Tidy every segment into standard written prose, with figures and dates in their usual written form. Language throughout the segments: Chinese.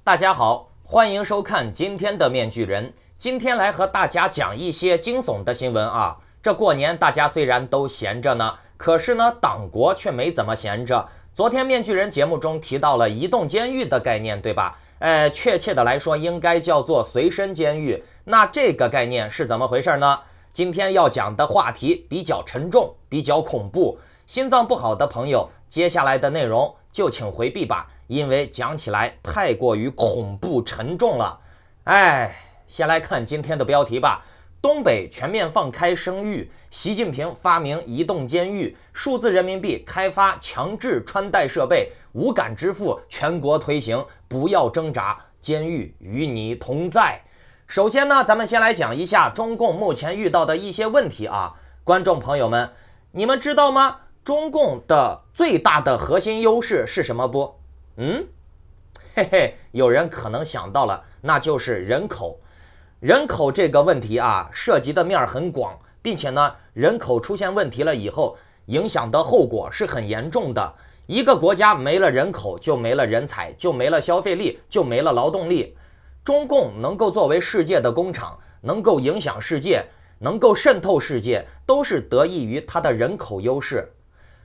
大家好，欢迎收看今天的面具人。今天来和大家讲一些惊悚的新闻啊。这过年大家虽然都闲着呢，可是呢，党国却没怎么闲着。昨天面具人节目中提到了移动监狱的概念，对吧？确切的来说，应该叫做随身监狱。那这个概念是怎么回事呢？今天要讲的话题比较沉重，比较恐怖。心脏不好的朋友，接下来的内容就请回避吧，因为讲起来太过于恐怖沉重了。先来看今天的标题吧。东北全面放开生育，习近平发明移动监狱，数字人民币开发强制穿戴设备，无感支付全国推行，不要挣扎，监狱与你同在。首先呢，咱们先来讲一下中共目前遇到的一些问题啊。观众朋友们，你们知道吗？中共的最大的核心优势是什么不？有人可能想到了，那就是人口。人口这个问题啊，涉及的面很广，并且呢，人口出现问题了以后，影响的后果是很严重的。一个国家没了人口，就没了人才，就没了消费力，就没了劳动力。中共能够作为世界的工厂，能够影响世界，能够渗透世界，都是得益于它的人口优势。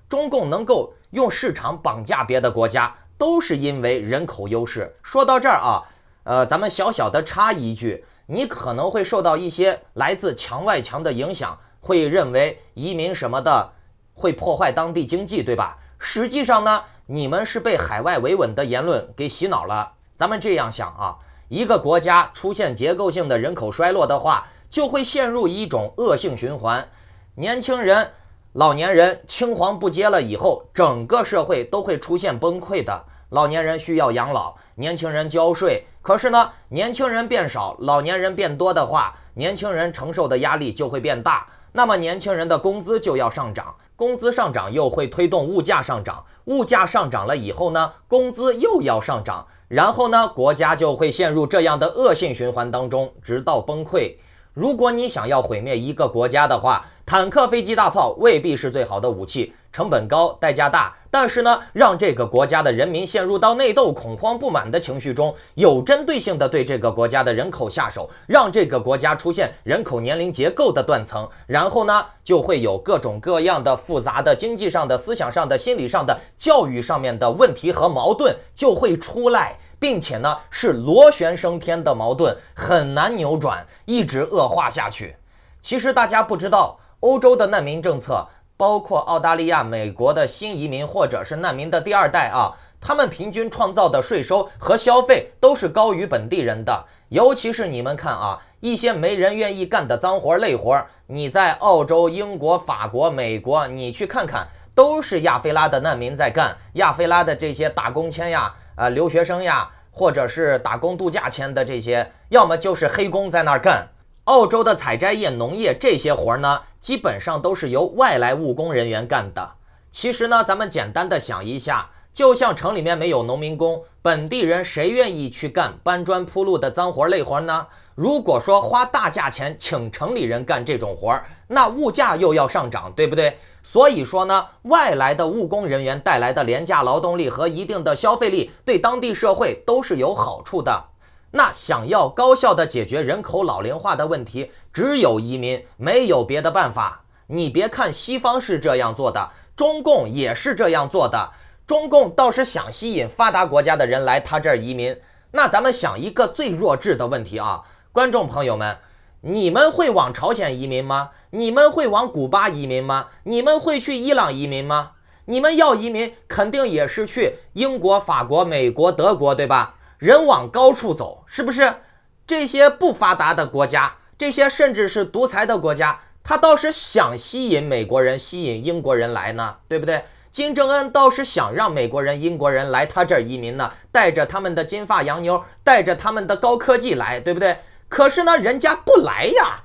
中共能够用市场绑架别的国家，都是因为人口优势。说到这儿啊，咱们小小的插一句，你可能会受到一些来自墙外墙的影响，会认为移民什么的会破坏当地经济，对吧？实际上呢，你们是被海外维稳的言论给洗脑了。咱们这样想啊，一个国家出现结构性的人口衰落的话，就会陷入一种恶性循环。年轻人、老年人青黄不接了以后，整个社会都会出现崩溃的。老年人需要养老，年轻人交税，可是呢，年轻人变少，老年人变多的话，年轻人承受的压力就会变大。那么年轻人的工资就要上涨，工资上涨又会推动物价上涨，物价上涨了以后呢，工资又要上涨，然后呢，国家就会陷入这样的恶性循环当中，直到崩溃。如果你想要毁灭一个国家的话，坦克、飞机、大炮未必是最好的武器，成本高，代价大。但是呢，让这个国家的人民陷入到内斗、恐慌、不满的情绪中，有针对性的对这个国家的人口下手，让这个国家出现人口年龄结构的断层，然后呢，就会有各种各样的复杂的经济上的、思想上的、心理上的、教育上面的问题和矛盾就会出来。并且呢，是螺旋升天的矛盾，很难扭转，一直恶化下去。其实大家不知道，欧洲的难民政策，包括澳大利亚、美国的新移民或者是难民的第二代啊，他们平均创造的税收和消费都是高于本地人的。尤其是你们看啊，一些没人愿意干的脏活累活，你在澳洲、英国、法国、美国，你去看看，都是亚非拉的难民在干。亚非拉的这些打工签呀，留学生呀，或者是打工度假签的这些，要么就是黑工在那儿干。澳洲的采摘业、农业这些活呢，基本上都是由外来务工人员干的。其实呢，咱们简单的想一下，就像城里面没有农民工，本地人谁愿意去干搬砖铺路的脏活累活呢？如果说花大价钱请城里人干这种活，那物价又要上涨，对不对？所以说呢，外来的务工人员带来的廉价劳动力和一定的消费力，对当地社会都是有好处的。那想要高效的解决人口老龄化的问题，只有移民，没有别的办法。你别看西方是这样做的，中共也是这样做的。中共倒是想吸引发达国家的人来他这儿移民。那咱们想一个最弱智的问题啊，观众朋友们，你们会往朝鲜移民吗？你们会往古巴移民吗？你们会去伊朗移民吗？你们要移民，肯定也是去英国、法国、美国、德国，对吧？人往高处走，是不是？这些不发达的国家，这些甚至是独裁的国家，他倒是想吸引美国人、吸引英国人来呢，对不对？金正恩倒是想让美国人、英国人来他这儿移民呢，带着他们的金发洋妞，带着他们的高科技来，对不对？可是呢，人家不来呀。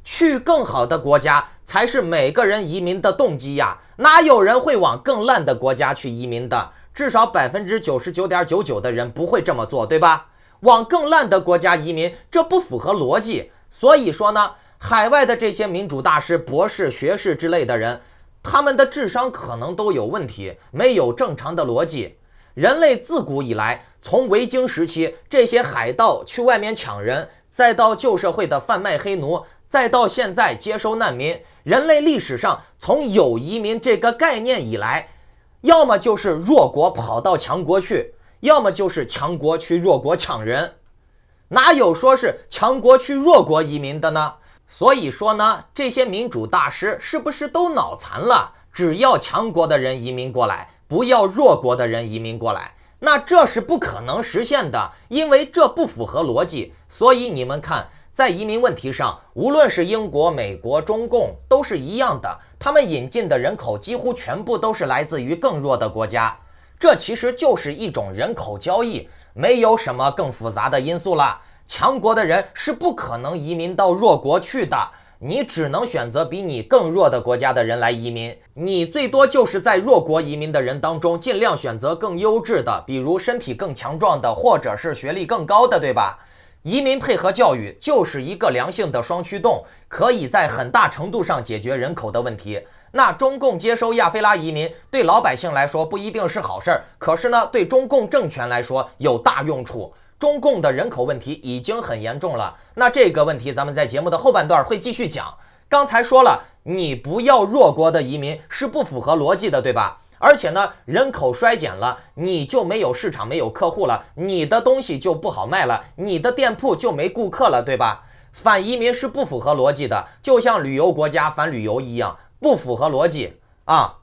去更好的国家才是每个人移民的动机呀，哪有人会往更烂的国家去移民的？至少99.99%的人不会这么做，对吧？往更烂的国家移民，这不符合逻辑。所以说呢，海外的这些民主大师、博士、学士之类的人，他们的智商可能都有问题，没有正常的逻辑。人类自古以来从维京时期这些海盗去外面抢人，再到旧社会的贩卖黑奴，再到现在接收难民，人类历史上从有移民这个概念以来，要么就是弱国跑到强国去，要么就是强国去弱国抢人，哪有说是强国去弱国移民的呢？所以说呢，这些民主大师是不是都脑残了？只要强国的人移民过来，不要弱国的人移民过来，那这是不可能实现的，因为这不符合逻辑。所以你们看，在移民问题上，无论是英国、美国、中共都是一样的，他们引进的人口几乎全部都是来自于更弱的国家，这其实就是一种人口交易，没有什么更复杂的因素了。强国的人是不可能移民到弱国去的，你只能选择比你更弱的国家的人来移民，你最多就是在弱国移民的人当中尽量选择更优质的，比如身体更强壮的，或者是学历更高的，对吧？移民配合教育就是一个良性的双驱动，可以在很大程度上解决人口的问题。那中共接收亚非拉移民对老百姓来说不一定是好事儿，可是呢，对中共政权来说有大用处。中共的人口问题已经很严重了，那这个问题咱们在节目的后半段会继续讲。刚才说了，你不要弱国的移民是不符合逻辑的，对吧？而且呢，人口衰减了，你就没有市场，没有客户了，你的东西就不好卖了，你的店铺就没顾客了，对吧？反移民是不符合逻辑的，就像旅游国家反旅游一样，不符合逻辑啊。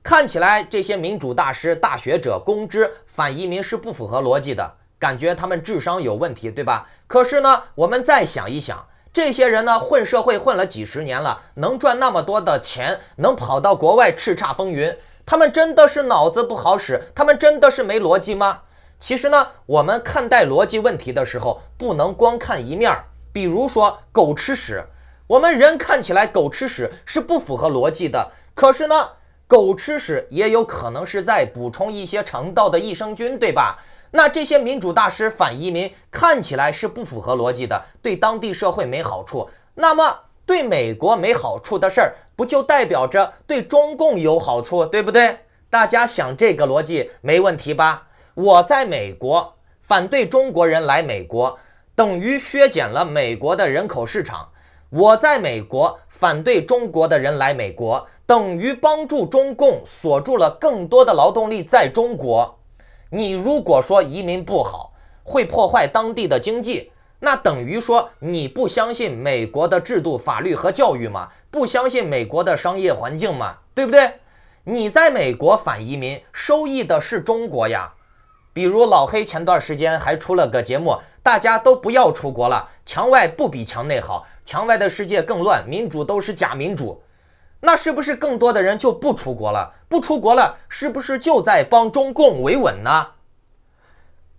看起来这些民主大师、大学者公知反移民是不符合逻辑的，感觉他们智商有问题，对吧？可是呢，我们再想一想，这些人呢混社会混了几十年了，能赚那么多的钱，能跑到国外叱咤风云，他们真的是脑子不好使？他们真的是没逻辑吗？其实呢，我们看待逻辑问题的时候，不能光看一面。比如说狗吃屎，我们人看起来狗吃屎是不符合逻辑的，可是呢，狗吃屎也有可能是在补充一些肠道的益生菌，对吧？那这些民主大师反移民看起来是不符合逻辑的，对当地社会没好处，那么对美国没好处的事儿，不就代表着对中共有好处，对不对？大家想这个逻辑没问题吧？我在美国反对中国人来美国，等于削减了美国的人口市场；我在美国反对中国的人来美国，等于帮助中共锁住了更多的劳动力在中国。你如果说移民不好，会破坏当地的经济，那等于说你不相信美国的制度、法律和教育嘛？不相信美国的商业环境嘛？对不对？你在美国反移民，收益的是中国呀。比如老黑前段时间还出了个节目，大家都不要出国了，墙外不比墙内好，墙外的世界更乱，民主都是假民主。那是不是更多的人就不出国了？不出国了，是不是就在帮中共维稳呢？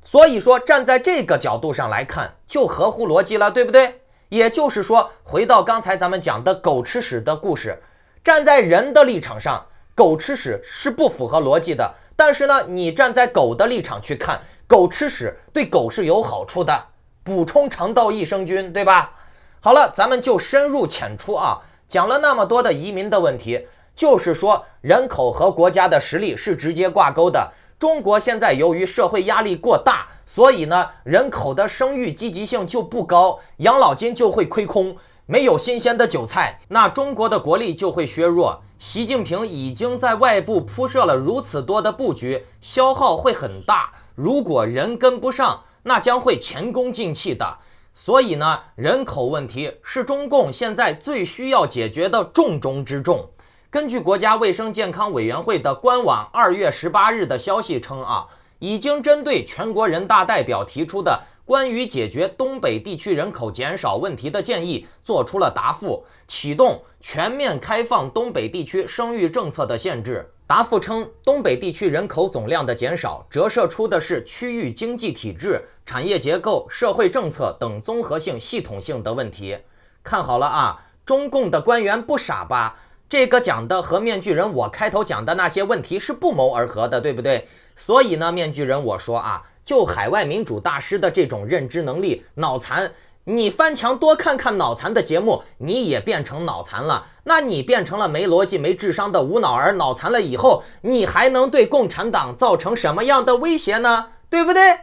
所以说，站在这个角度上来看，就合乎逻辑了，对不对？也就是说，回到刚才咱们讲的狗吃屎的故事，站在人的立场上，狗吃屎是不符合逻辑的。但是呢，你站在狗的立场去看，狗吃屎对狗是有好处的，补充肠道益生菌，对吧？好了，咱们就深入浅出啊。讲了那么多的移民的问题，就是说人口和国家的实力是直接挂钩的。中国现在由于社会压力过大，所以呢，人口的生育积极性就不高，养老金就会亏空，没有新鲜的韭菜，那中国的国力就会削弱。习近平已经在外部铺设了如此多的布局，消耗会很大，如果人跟不上，那将会前功尽弃的。所以呢，人口问题是中共现在最需要解决的重中之重。根据国家卫生健康委员会的官网2月18日的消息称啊，已经针对全国人大代表提出的关于解决东北地区人口减少问题的建议做出了答复，启动全面开放东北地区生育政策的限制。答复称，东北地区人口总量的减少折射出的是区域经济体制、产业结构、社会政策等综合性、系统性的问题。看好了啊，中共的官员不傻吧？这个讲的和面具人我开头讲的那些问题是不谋而合的，对不对？所以呢，面具人我说啊，就海外民主大师的这种认知能力，脑残。你翻墙多看看脑残的节目，你也变成脑残了。那你变成了没逻辑、没智商的无脑儿，脑残了以后，你还能对共产党造成什么样的威胁呢？对不对？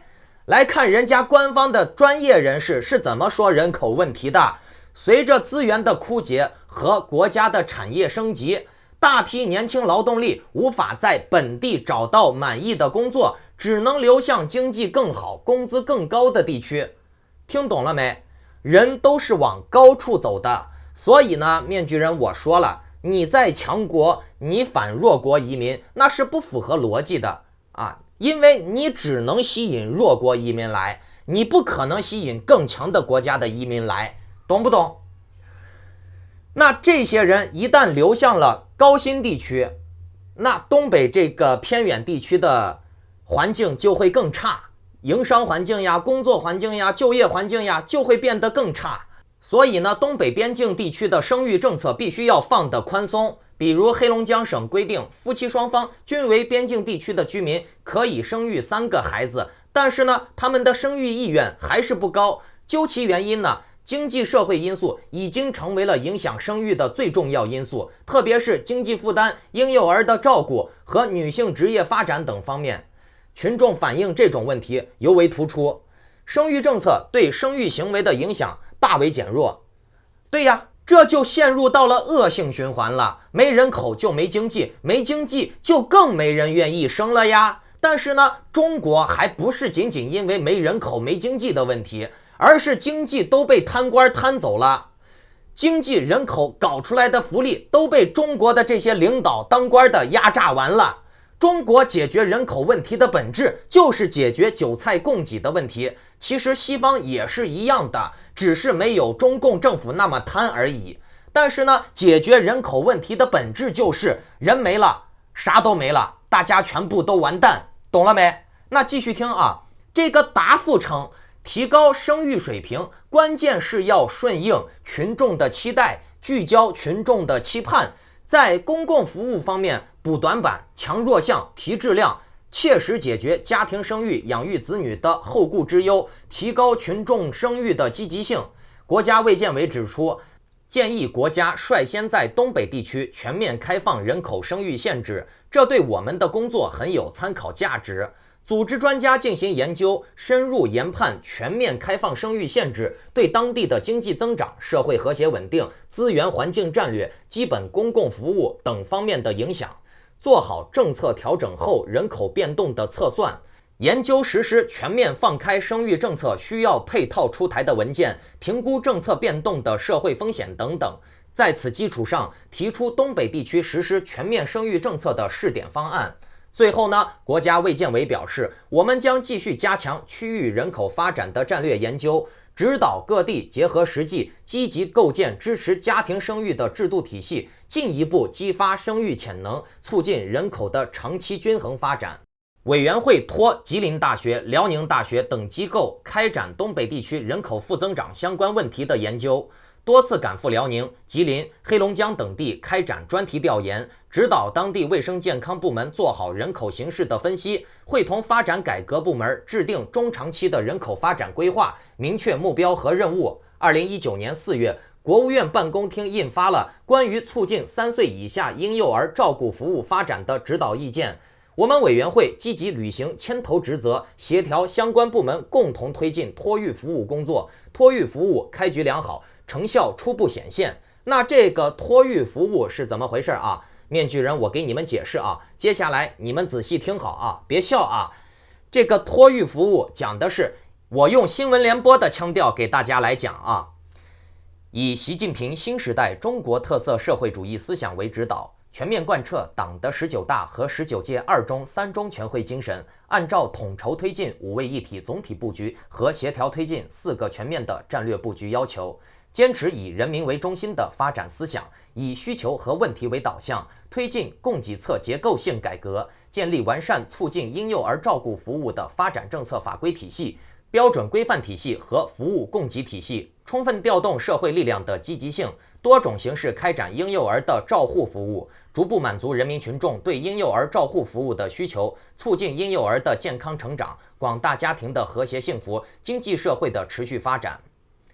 来看人家官方的专业人士是怎么说人口问题的。随着资源的枯竭和国家的产业升级，大批年轻劳动力无法在本地找到满意的工作，只能流向经济更好、工资更高的地区。听懂了没？人都是往高处走的。所以呢，面具人我说了，你在强国，你反弱国移民，那是不符合逻辑的啊！因为你只能吸引弱国移民来，你不可能吸引更强的国家的移民来，懂不懂？那这些人一旦流向了高新地区，那东北这个偏远地区的环境就会更差，营商环境呀、工作环境呀、就业环境呀就会变得更差。所以呢，东北边境地区的生育政策必须要放得宽松。比如黑龙江省规定，夫妻双方均为边境地区的居民，可以生育3个孩子，但是呢，他们的生育意愿还是不高。究其原因呢，经济社会因素已经成为了影响生育的最重要因素，特别是经济负担、婴幼儿的照顾和女性职业发展等方面，群众反映这种问题尤为突出。生育政策对生育行为的影响大为减弱。对呀，这就陷入到了恶性循环了，没人口就没经济，没经济就更没人愿意生了呀。但是呢，中国还不是仅仅因为没人口没经济的问题，而是经济都被贪官贪走了，经济人口搞出来的福利都被中国的这些领导当官的压榨完了。中国解决人口问题的本质就是解决韭菜供给的问题，其实西方也是一样的，只是没有中共政府那么贪而已。但是呢，解决人口问题的本质就是人没了，啥都没了，大家全部都完蛋，懂了没？那继续听啊，这个答复称，提高生育水平，关键是要顺应群众的期待，聚焦群众的期盼，在公共服务方面补短板、强弱项、提质量，切实解决家庭生育、养育子女的后顾之忧，提高群众生育的积极性。国家卫健委指出，建议国家率先在东北地区全面开放人口生育限制，这对我们的工作很有参考价值。组织专家进行研究，深入研判全面开放生育限制对当地的经济增长、社会和谐稳定、资源环境战略、基本公共服务等方面的影响，做好政策调整后人口变动的测算，研究实施全面放开生育政策需要配套出台的文件，评估政策变动的社会风险等等。在此基础上，提出东北地区实施全面生育政策的试点方案。最后呢，国家卫健委表示，我们将继续加强区域人口发展的战略研究，指导各地结合实际，积极构建支持家庭生育的制度体系，进一步激发生育潜能，促进人口的长期均衡发展。委员会托吉林大学、辽宁大学等机构开展东北地区人口负增长相关问题的研究，多次赶赴辽宁、吉林、黑龙江等地开展专题调研，指导当地卫生健康部门做好人口形势的分析，会同发展改革部门制定中长期的人口发展规划，明确目标和任务。2019年4月，国务院办公厅印发了关于促进3岁以下婴幼儿照顾服务发展的指导意见。我们委员会积极履行牵头职责，协调相关部门共同推进托育服务工作，托育服务开局良好，成效初步显现。那这个托育服务是怎么回事啊？面具人，我给你们解释啊，接下来你们仔细听好啊，别笑啊。这个托育服务讲的是，我用新闻联播的腔调给大家来讲啊，以习近平新时代中国特色社会主义思想为指导，全面贯彻党的19大和19届2中3中全会精神，按照统筹推进5位一体总体布局和协调推进4个全面的战略布局要求，坚持以人民为中心的发展思想，以需求和问题为导向，推进供给侧结构性改革，建立完善促进婴幼儿照顾服务的发展政策法规体系、标准规范体系和服务供给体系，充分调动社会力量的积极性，多种形式开展婴幼儿的照护服务，逐步满足人民群众对婴幼儿照护服务的需求，促进婴幼儿的健康成长、广大家庭的和谐幸福、经济社会的持续发展。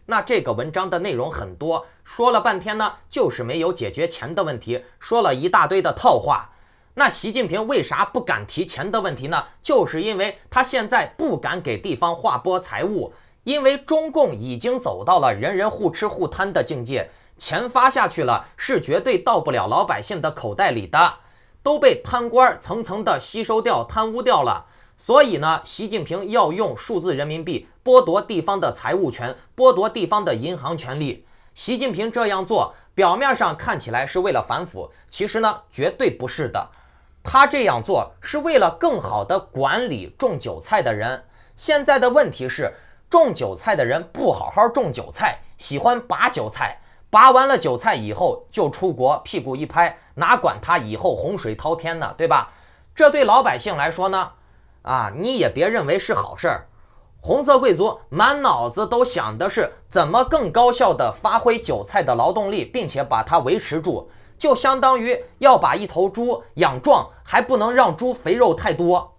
那这个文章的内容很多，说了半天呢，就是没有解决钱的问题，说了一大堆的套话。那习近平为啥不敢提钱的问题呢？就是因为他现在不敢给地方划拨财物，因为中共已经走到了人人互吃互贪的境界，钱发下去了是绝对到不了老百姓的口袋里的，都被贪官层层的吸收掉、贪污掉了。所以呢，习近平要用数字人民币剥夺地方的财务权，剥夺地方的银行权利。习近平这样做，表面上看起来是为了反腐，其实呢，绝对不是的。他这样做是为了更好的管理种韭菜的人。现在的问题是，种韭菜的人不好好种韭菜，喜欢拔韭菜，拔完了韭菜以后就出国，屁股一拍，哪管他以后洪水滔天呢，对吧？这对老百姓来说呢，你也别认为是好事儿。红色贵族满脑子都想的是怎么更高效地发挥韭菜的劳动力，并且把它维持住，就相当于要把一头猪养壮，还不能让猪肥肉太多，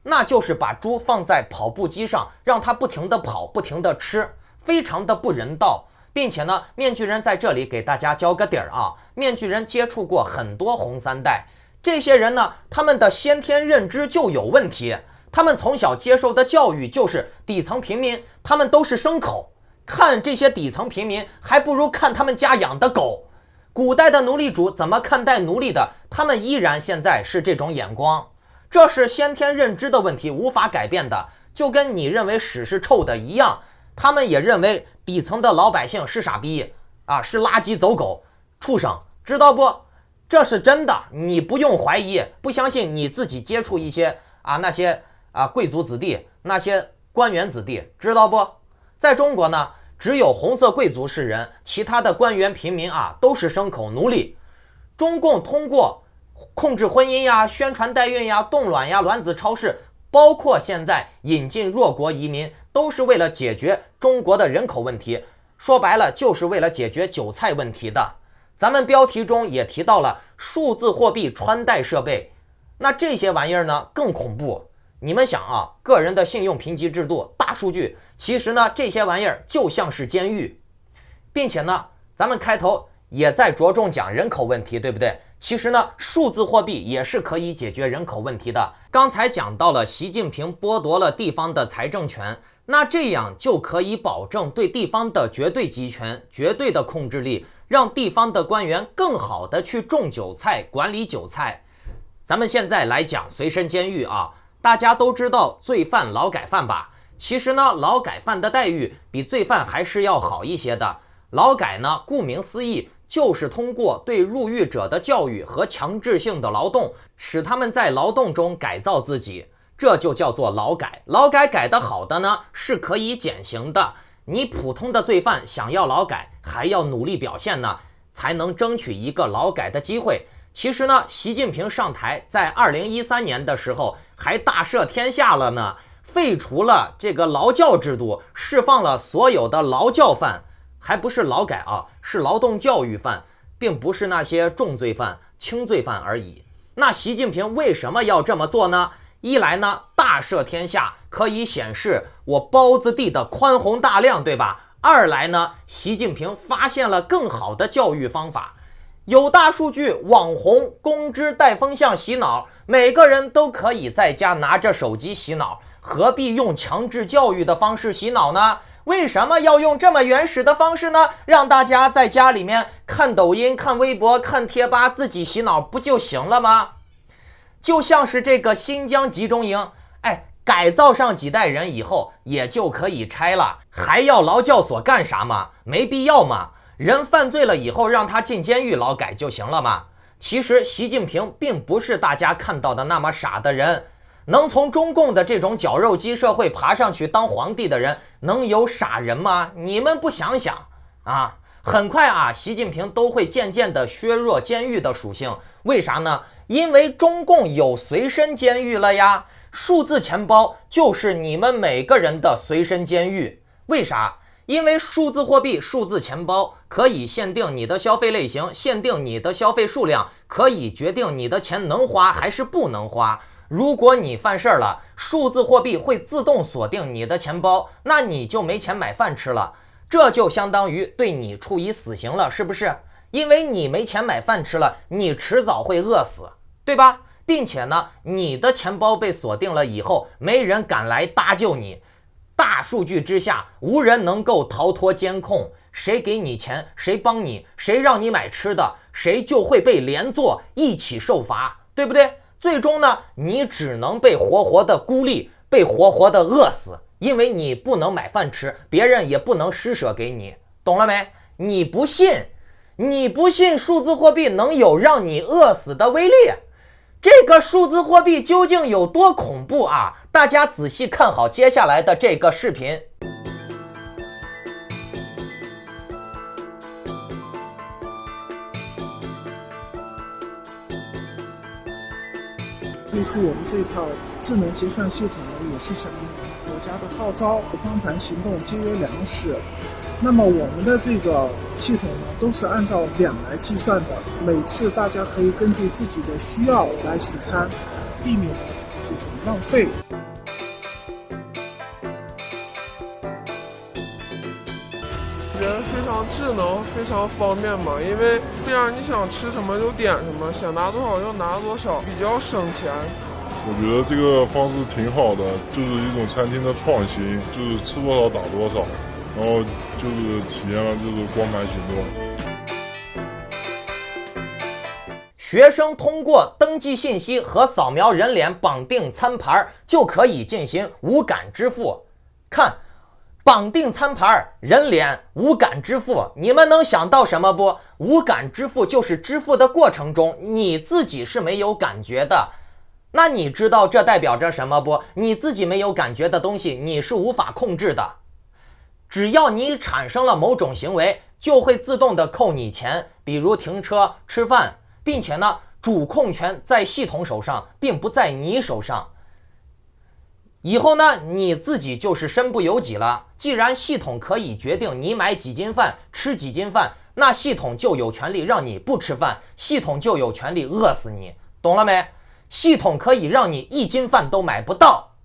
那就是把猪放在跑步机上，让它不停地跑，不停地吃，非常的不人道。并且呢，面具人在这里给大家交个底儿啊，面具人接触过很多红三代，这些人呢，他们的先天认知就有问题。他们从小接受的教育就是底层平民，他们都是牲口，看这些底层平民还不如看他们家养的狗。古代的奴隶主怎么看待奴隶的，他们依然现在是这种眼光，这是先天认知的问题，无法改变的。就跟你认为屎是臭的一样，他们也认为底层的老百姓是傻逼是垃圾走狗畜生，知道不？这是真的，你不用怀疑，不相信你自己接触一些那些贵族子弟，那些官员子弟，知道不？在中国呢，只有红色贵族是人，其他的官员平民都是牲口奴隶。中共通过控制婚姻呀、宣传代孕呀、冻卵呀、卵子超市，包括现在引进弱国移民，都是为了解决中国的人口问题，说白了就是为了解决韭菜问题的。咱们标题中也提到了数字货币穿戴设备，那这些玩意儿呢更恐怖。你们想个人的信用评级制度、大数据，其实呢这些玩意儿就像是监狱，并且呢咱们开头也在着重讲人口问题，对不对？其实呢数字货币也是可以解决人口问题的。刚才讲到了习近平剥夺了地方的财政权，那这样就可以保证对地方的绝对集权、绝对的控制力，让地方的官员更好的去种韭菜、管理韭菜。咱们现在来讲随身监狱大家都知道罪犯、劳改犯吧？其实呢，劳改犯的待遇比罪犯还是要好一些的。劳改呢，顾名思义，就是通过对入狱者的教育和强制性的劳动，使他们在劳动中改造自己，这就叫做劳改。劳改改得好的呢，是可以减刑的。你普通的罪犯想要劳改，还要努力表现呢，才能争取一个劳改的机会。其实呢，习近平上台在2013年的时候还大赦天下了呢，废除了这个劳教制度，释放了所有的劳教犯，还不是劳改是劳动教育犯，并不是那些重罪犯、轻罪犯而已。那习近平为什么要这么做呢？一来呢，大赦天下可以显示我包子弟的宽宏大量，对吧？二来呢，习近平发现了更好的教育方法。有大数据、网红、公知带风向洗脑，每个人都可以在家拿着手机洗脑，何必用强制教育的方式洗脑呢？为什么要用这么原始的方式呢？让大家在家里面看抖音、看微博、看贴吧，自己洗脑不就行了吗？就像是这个新疆集中营，改造上几代人以后也就可以拆了，还要劳教所干啥嘛？没必要嘛。人犯罪了以后让他进监狱劳改就行了嘛。其实习近平并不是大家看到的那么傻的人，能从中共的这种绞肉机社会爬上去当皇帝的人，能有傻人吗？你们不想想很快习近平都会渐渐的削弱监狱的属性。为啥呢？因为中共有随身监狱了呀，数字钱包就是你们每个人的随身监狱。为啥？因为数字货币、数字钱包可以限定你的消费类型，限定你的消费数量，可以决定你的钱能花还是不能花。如果你犯事儿了，数字货币会自动锁定你的钱包，那你就没钱买饭吃了，这就相当于对你处以死刑了，是不是？因为你没钱买饭吃了，你迟早会饿死，对吧？并且呢，你的钱包被锁定了以后，没人敢来搭救你。大数据之下，无人能够逃脱监控，谁给你钱，谁帮你，谁让你买吃的，谁就会被连坐一起受罚，对不对？最终呢，你只能被活活的孤立，被活活的饿死，因为你不能买饭吃，别人也不能施舍给你，懂了没？你不信数字货币能有让你饿死的威力？这个数字货币究竟有多恐怖啊？大家仔细看好接下来的这个视频。推出我们这套智能结算系统呢，也是响应国家的号召，光盘行动，节约粮食。那么我们的这个系统呢，都是按照两来计算的，每次大家可以根据自己的需要来取餐，避免这种浪费。我觉得非常智能，非常方便嘛，因为这样你想吃什么就点什么，想拿多少就拿多少，比较省钱。我觉得这个方式挺好的，就是一种餐厅的创新，就是吃多少打多少，然后就是体验了就是光盘行动。学生通过登记信息和扫描人脸绑定餐盘就可以进行无感支付。看，绑定餐盘、人脸、无感支付，你们能想到什么不？无感支付就是支付的过程中你自己是没有感觉的。那你知道这代表着什么不？你自己没有感觉的东西，你是无法控制的。只要你产生了某种行为，就会自动的扣你钱，比如停车、吃饭，并且呢，主控权在系统手上，并不在你手上。以后呢，你自己就是身不由己了。既然系统可以决定你买几斤饭、吃几斤饭，那系统就有权利让你不吃饭，系统就有权利饿死你，懂了没？系统可以让你1斤饭都买不到。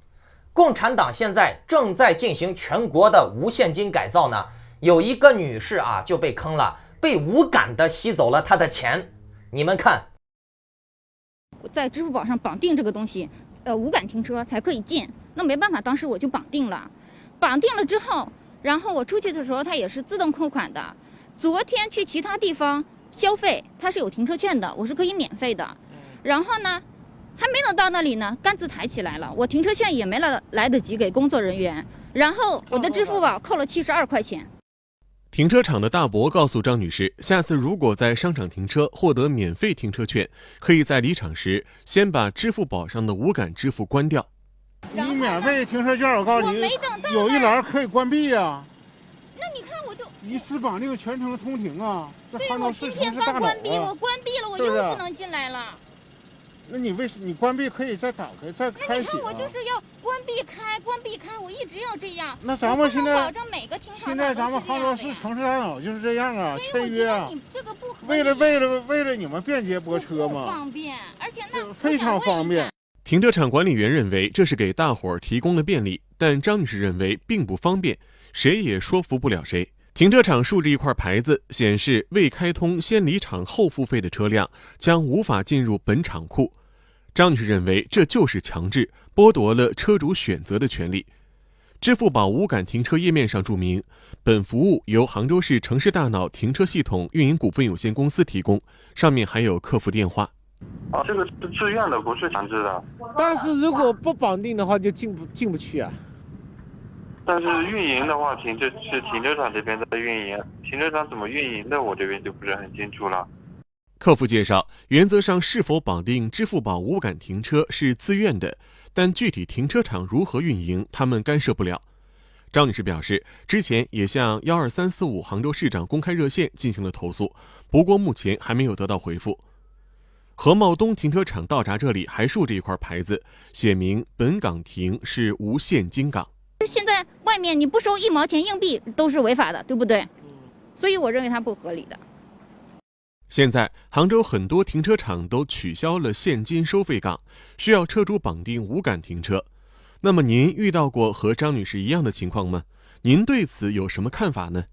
共产党现在正在进行全国的无现金改造呢。有一个女士啊就被坑了，被无感的吸走了她的钱。你们看，在支付宝上绑定这个东西，无感停车才可以进。那没办法，当时我就绑定了。绑定了之后，然后我出去的时候它也是自动扣款的。昨天去其他地方消费，它是有停车券的，我是可以免费的。然后呢，还没能到那里呢，杆子抬起来了，我停车券也没来得及给工作人员，然后我的支付宝扣了72块钱。停车场的大伯告诉张女士，下次如果在商场停车获得免费停车券，可以在离场时先把支付宝上的无感支付关掉。你免费停车券，我告诉你，有一栏可以关闭呀。那你看我就一次绑定全程通停啊，这对，杭我今天州市城市大刚关闭，脑啊。我关闭了，我又不能进来了。那你你关闭可以再打开再那开启啊。你看我就是要关闭开，关闭开，我一直要这样。那咱们现在保证每个停车场现在咱们杭州市城市大脑就是这样啊，签约啊。你这个不合理。为了你们便捷泊车嘛。不方便，而且那非常方便。停车场管理员认为这是给大伙儿提供了便利，但张女士认为并不方便，谁也说服不了谁。停车场竖着一块牌子，显示未开通先离场后付费的车辆将无法进入本场库。张女士认为这就是强制，剥夺了车主选择的权利。支付宝无感停车页面上注明，本服务由杭州市城市大脑停车系统运营股份有限公司提供，上面还有客服电话。这个是自愿的，不是强制的。但是如果不绑定的话，就进不去啊。但是运营的话，停车场这边在运营，停车场怎么运营的，我这边就不是很清楚了。客服介绍，原则上是否绑定支付宝无感停车是自愿的，但具体停车场如何运营，他们干涉不了。张女士表示，之前也向12345杭州市长公开热线进行了投诉，不过目前还没有得到回复。何茂东停车场道闸这里还竖着一块牌子，写明本港停是无现金港。现在外面你不收1毛钱硬币都是违法的，对不对？所以我认为它不合理的。现在杭州很多停车场都取消了现金收费港，需要车主绑定无感停车。那么您遇到过和张女士一样的情况吗？您对此有什么看法呢？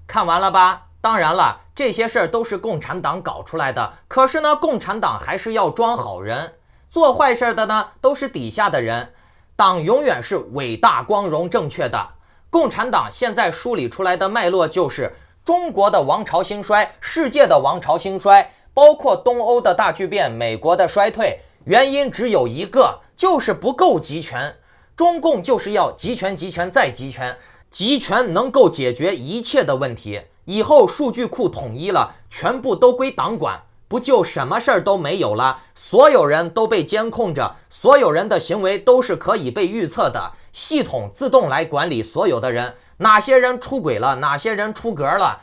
看完了吧？当然了，这些事儿都是共产党搞出来的，可是呢，共产党还是要装好人。做坏事的呢都是底下的人。党永远是伟大、光荣、正确的。共产党现在梳理出来的脉络就是中国的王朝兴衰，世界的王朝兴衰，包括东欧的大巨变，美国的衰退，原因只有一个，就是不够集权。中共就是要集权、集权再集权，集权能够解决一切的问题。以后数据库统一了，全部都归党管，不就什么事儿都没有了？所有人都被监控着，所有人的行为都是可以被预测的，系统自动来管理所有的人。哪些人出轨了，哪些人出格了，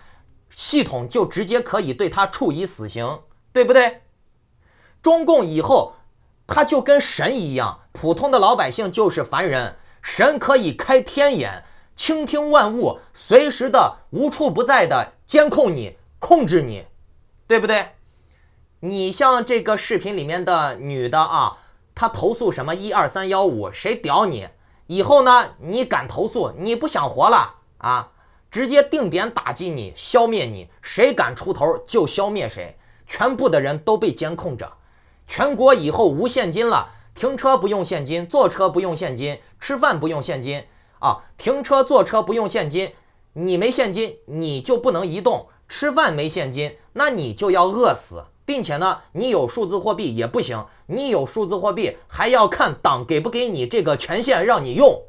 系统就直接可以对他处以死刑，对不对？中共以后他就跟神一样，普通的老百姓就是凡人，神可以开天眼，倾听万物，随时的无处不在的监控你，控制你，对不对？你像这个视频里面的女的啊，她投诉什么12315，谁屌你？以后呢，你敢投诉，你不想活了啊，直接定点打击你，消灭你，谁敢出头就消灭谁，全部的人都被监控着。全国以后无现金了，停车不用现金，坐车不用现金，吃饭不用现金啊，停车坐车不用现金，你没现金你就不能移动，吃饭没现金那你就要饿死，并且呢，你有数字货币也不行，你有数字货币还要看党给不给你这个权限让你用。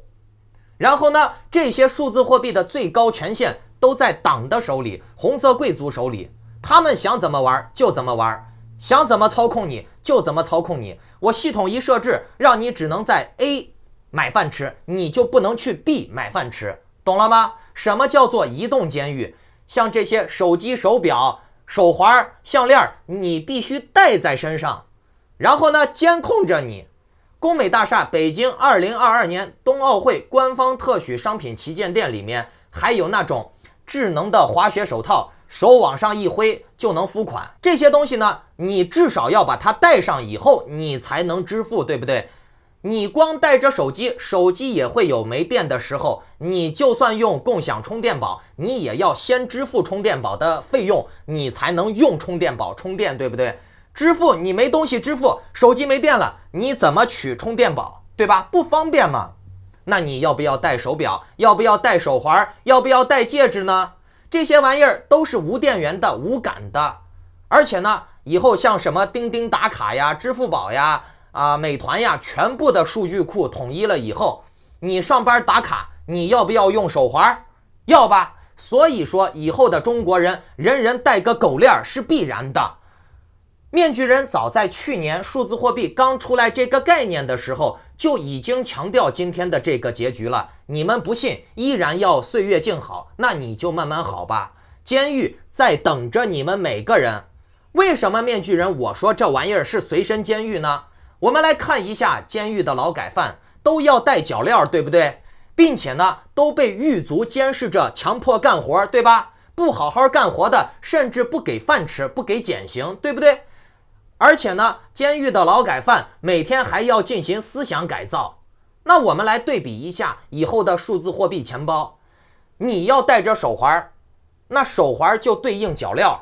然后呢，这些数字货币的最高权限都在党的手里，红色贵族手里，他们想怎么玩就怎么玩，想怎么操控你就怎么操控你。我系统一设置，让你只能在 A 买饭吃，你就不能去 B 买饭吃，懂了吗？什么叫做移动监狱？像这些手机、手表、手环、项链，你必须带在身上，然后呢，监控着你。工美大厦北京2022年冬奥会官方特许商品旗舰店里面还有那种智能的滑雪手套，手往上一挥就能付款。这些东西呢，你至少要把它带上以后你才能支付，对不对？你光带着手机，手机也会有没电的时候，你就算用共享充电宝，你也要先支付充电宝的费用，你才能用充电宝充电，对不对？支付你没东西支付，手机没电了，你怎么取充电宝，对吧？不方便嘛。那你要不要戴手表？要不要戴手环？要不要戴戒指呢？这些玩意儿都是无电源的、无感的。而且呢，以后像什么钉钉打卡呀、支付宝呀、美团呀，全部的数据库统一了以后，你上班打卡，你要不要用手环？要吧。所以说，以后的中国人人人戴个狗链是必然的。面具人早在去年数字货币刚出来这个概念的时候，就已经强调今天的这个结局了。你们不信，依然要岁月静好，那你就慢慢好吧。监狱在等着你们每个人。为什么面具人我说这玩意儿是随身监狱呢？我们来看一下监狱的劳改犯都要戴脚镣，对不对？并且呢，都被狱卒监视着，强迫干活，对吧？不好好干活的，甚至不给饭吃，不给减刑，对不对？而且呢，监狱的劳改犯每天还要进行思想改造。那我们来对比一下以后的数字货币钱包，你要带着手环，那手环就对应脚镣，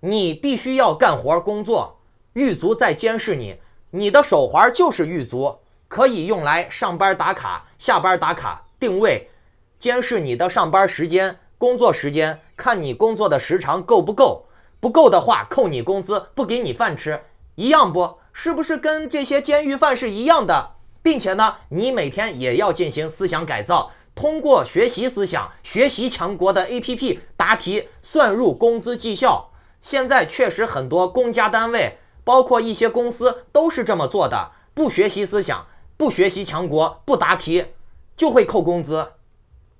你必须要干活工作，狱卒在监视你，你的手环就是狱卒，可以用来上班打卡、下班打卡、定位，监视你的上班时间、工作时间，看你工作的时长够不够，不够的话扣你工资，不给你饭吃，一样不？是不是跟这些监狱犯是一样的？并且呢，你每天也要进行思想改造，通过学习思想、学习强国的 APP 答题，算入工资绩效。现在确实很多公家单位，包括一些公司都是这么做的，不学习思想，不学习强国，不答题，就会扣工资，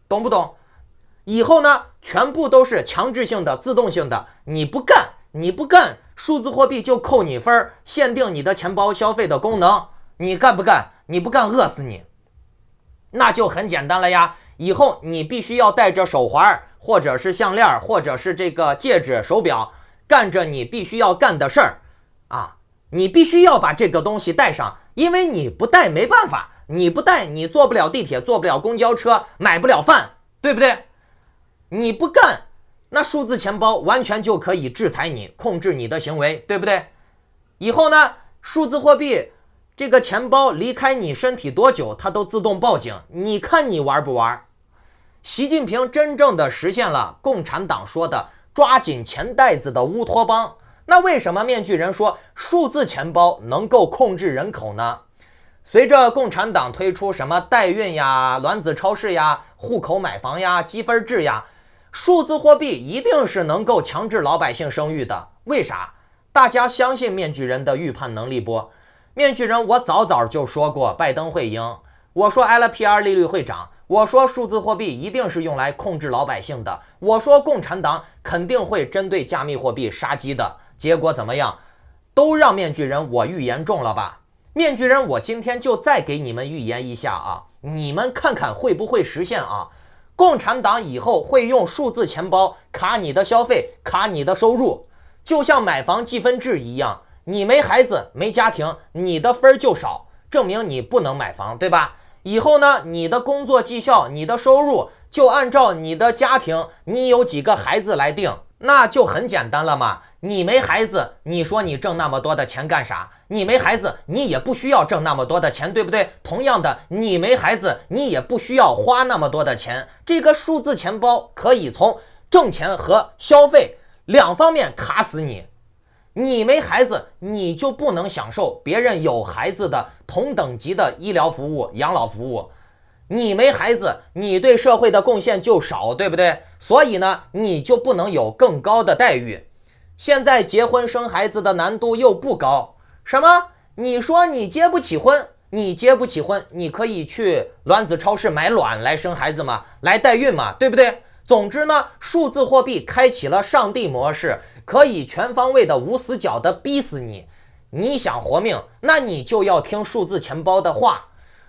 懂不懂？以后呢，全部都是强制性的、自动性的，你不干，数字货币就扣你分，限定你的钱包消费的功能，你干不干？你不干饿死你。那就很简单了呀，以后你必须要带着手环，或者是项链，或者是这个戒指、手表，干着你必须要干的事儿啊，你必须要把这个东西带上，因为你不带没办法，你不带你坐不了地铁，坐不了公交车，买不了饭，对不对？你不干，那数字钱包完全就可以制裁你，控制你的行为，对不对？以后呢，数字货币这个钱包离开你身体多久，它都自动报警，你看你玩不玩？习近平真正的实现了共产党说的抓紧钱袋子的乌托邦。那为什么面具人说数字钱包能够控制人口呢？随着共产党推出什么代孕呀、卵子超市呀、户口买房呀、积分制呀，数字货币一定是能够强制老百姓生育的。为啥？大家相信面具人的预判能力不？面具人，我早就说过拜登会赢，我说 LPR 利率会涨，我说数字货币一定是用来控制老百姓的，我说共产党肯定会针对加密货币杀鸡的。结果怎么样？都让面具人我预言中了吧？面具人，我今天就再给你们预言一下啊，你们看看会不会实现啊？共产党以后会用数字钱包卡你的消费，卡你的收入，就像买房积分制一样，你没孩子没家庭，你的分就少，证明你不能买房，对吧？以后呢，你的工作绩效，你的收入就按照你的家庭，你有几个孩子来定，那就很简单了嘛。你没孩子，你说你挣那么多的钱干啥？你没孩子，你也不需要挣那么多的钱，对不对？同样的，你没孩子，你也不需要花那么多的钱。这个数字钱包可以从挣钱和消费两方面卡死你。你没孩子，你就不能享受别人有孩子的同等级的医疗服务、养老服务。你没孩子，你对社会的贡献就少，对不对？所以呢，你就不能有更高的待遇。现在结婚生孩子的难度又不高，什么？你说你结不起婚，你可以去卵子超市买卵来生孩子嘛，来代孕嘛，对不对？总之呢，数字货币开启了上帝模式，可以全方位的无死角的逼死你。你想活命，那你就要听数字钱包的话。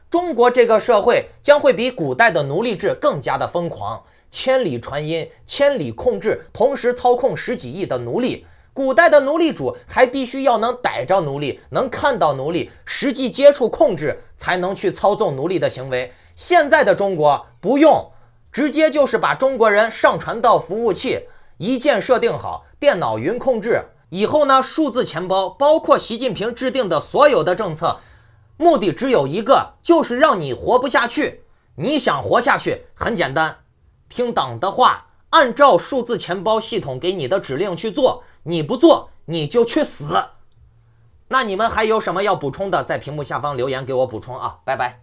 中国这个社会将会比古代的奴隶制更加的疯狂，千里传音，千里控制，同时操控10几亿的奴隶。古代的奴隶主还必须要能逮着奴隶，能看到奴隶，实际接触控制，才能去操纵奴隶的行为。现在的中国不用，直接就是把中国人上传到服务器，一键设定好，电脑云控制。以后呢，数字钱包包括习近平制定的所有的政策，目的只有一个，就是让你活不下去。你想活下去，很简单，听党的话，按照数字钱包系统给你的指令去做，你不做你就去死。那你们还有什么要补充的，在屏幕下方留言给我补充啊，拜拜。